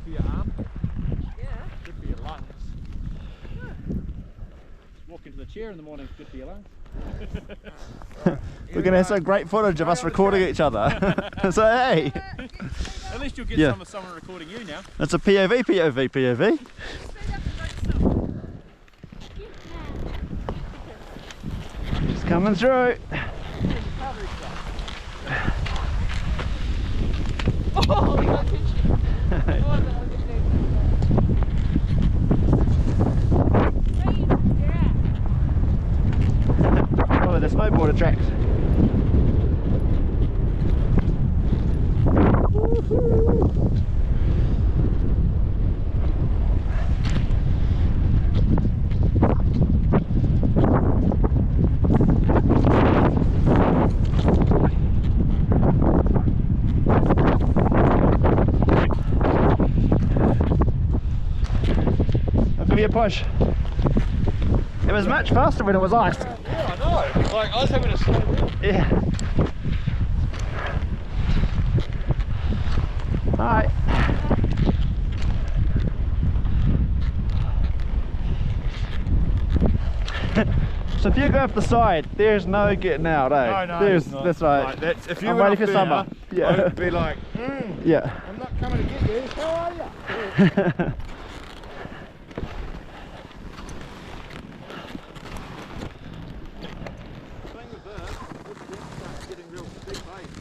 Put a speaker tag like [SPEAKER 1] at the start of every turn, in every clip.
[SPEAKER 1] Good for your arm.
[SPEAKER 2] Yeah.
[SPEAKER 1] Good for your lungs. Walk into the chair in the morning, good for your lungs.
[SPEAKER 3] We're going to have some great footage of us recording each other. So hey!
[SPEAKER 1] At least you'll get some of someone recording you now.
[SPEAKER 3] It's a POV, POV, POV. It's coming through. Oh, the snowboarder tracks. I'll give you a push. It was much faster when it was iced.
[SPEAKER 1] Yeah, I know. Like, I was having a slow down.
[SPEAKER 3] Yeah. Alright. So if you go off the side, there's no getting out, eh?
[SPEAKER 1] No,
[SPEAKER 3] there's,
[SPEAKER 1] not.
[SPEAKER 3] that's right.
[SPEAKER 1] Like, that's, if you
[SPEAKER 3] I'm
[SPEAKER 1] went
[SPEAKER 3] waiting
[SPEAKER 1] up
[SPEAKER 3] for
[SPEAKER 1] there,
[SPEAKER 3] summer. Yeah.
[SPEAKER 1] I'd be like,
[SPEAKER 3] Yeah.
[SPEAKER 1] I'm not coming to get you. How are you?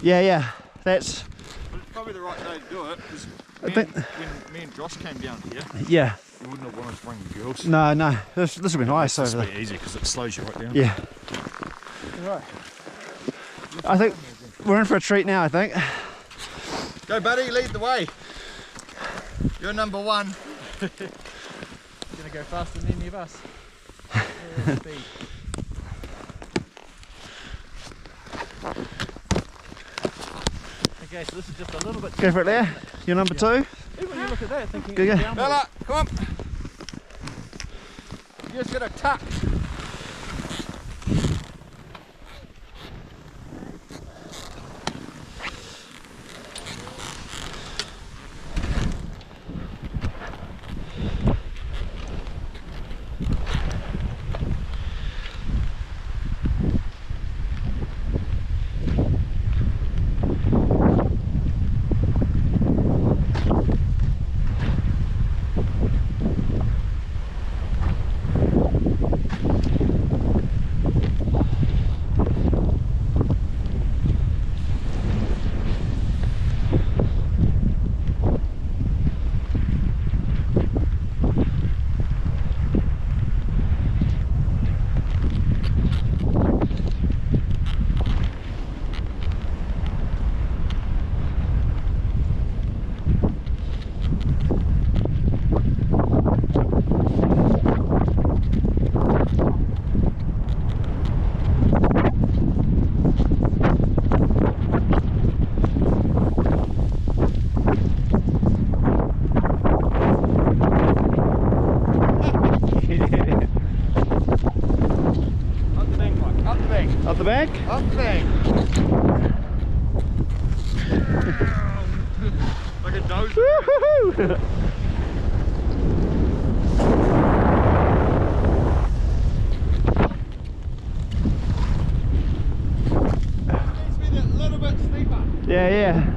[SPEAKER 3] Yeah, yeah. That's.
[SPEAKER 1] But it's probably the right day to do it because when me and Josh came down here,
[SPEAKER 3] Yeah.
[SPEAKER 1] you wouldn't have wanted to bring the girls.
[SPEAKER 3] No, no. This will be nice
[SPEAKER 1] This
[SPEAKER 3] over
[SPEAKER 1] will
[SPEAKER 3] there.
[SPEAKER 1] be easy because it slows you right down.
[SPEAKER 3] Yeah.
[SPEAKER 1] Right.
[SPEAKER 3] I think we're in for a treat now, I think.
[SPEAKER 1] Go, buddy, lead the way. You're number one.
[SPEAKER 2] You're gonna go faster than any of us. Speed. Okay, so this is just a little bit.
[SPEAKER 3] Go for it there. You're number two.
[SPEAKER 2] Even when you look at that, thinking
[SPEAKER 3] Go,
[SPEAKER 2] it's
[SPEAKER 3] go.
[SPEAKER 2] downhill.
[SPEAKER 1] Bella, come on. You just gotta tuck.
[SPEAKER 3] Up the bank?
[SPEAKER 1] Up the bank. Like a dozer.
[SPEAKER 3] Woohoo!
[SPEAKER 1] Needs to be that little bit steeper.
[SPEAKER 3] Yeah, yeah.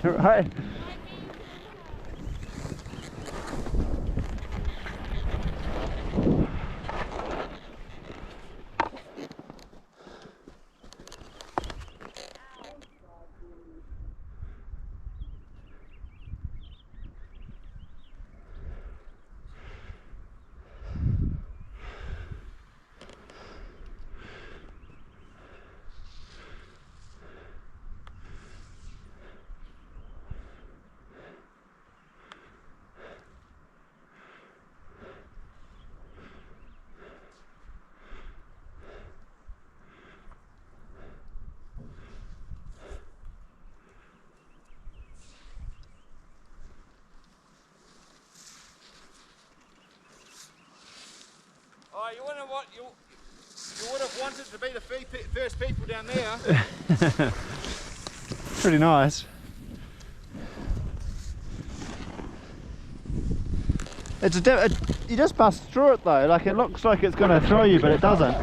[SPEAKER 3] You're right.
[SPEAKER 1] Oh, you wouldn't want you would have wanted to be the first people down there.
[SPEAKER 3] Pretty nice. You just bust through it though, like it looks like it's going to throw you, but it doesn't.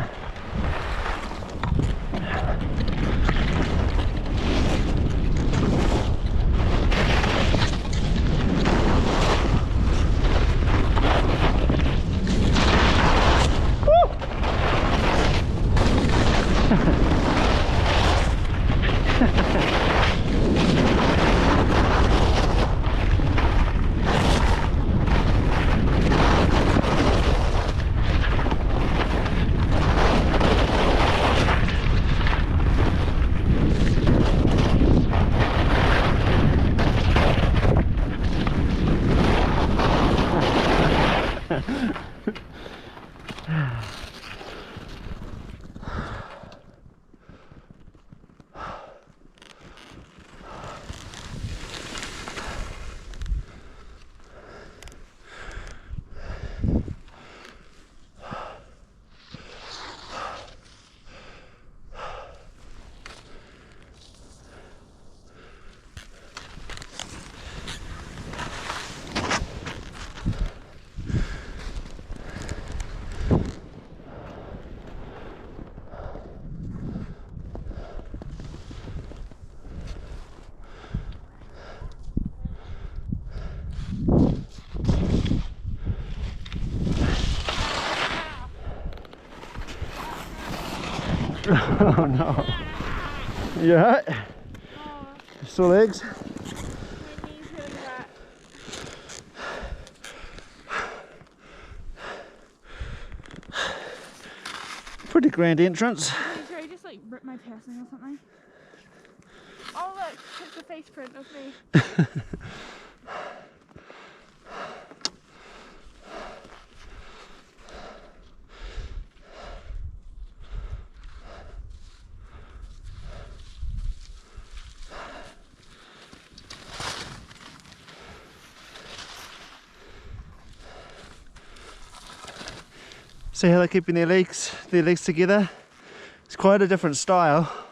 [SPEAKER 3] Oh no. You alright?
[SPEAKER 4] Oh,
[SPEAKER 3] Sore legs?
[SPEAKER 4] my knees really hurt.
[SPEAKER 3] Pretty grand entrance.
[SPEAKER 4] Should I just like rip my piercing or something? Oh look, it's a face print of me.
[SPEAKER 3] See how they're keeping their legs together? It's quite a different style.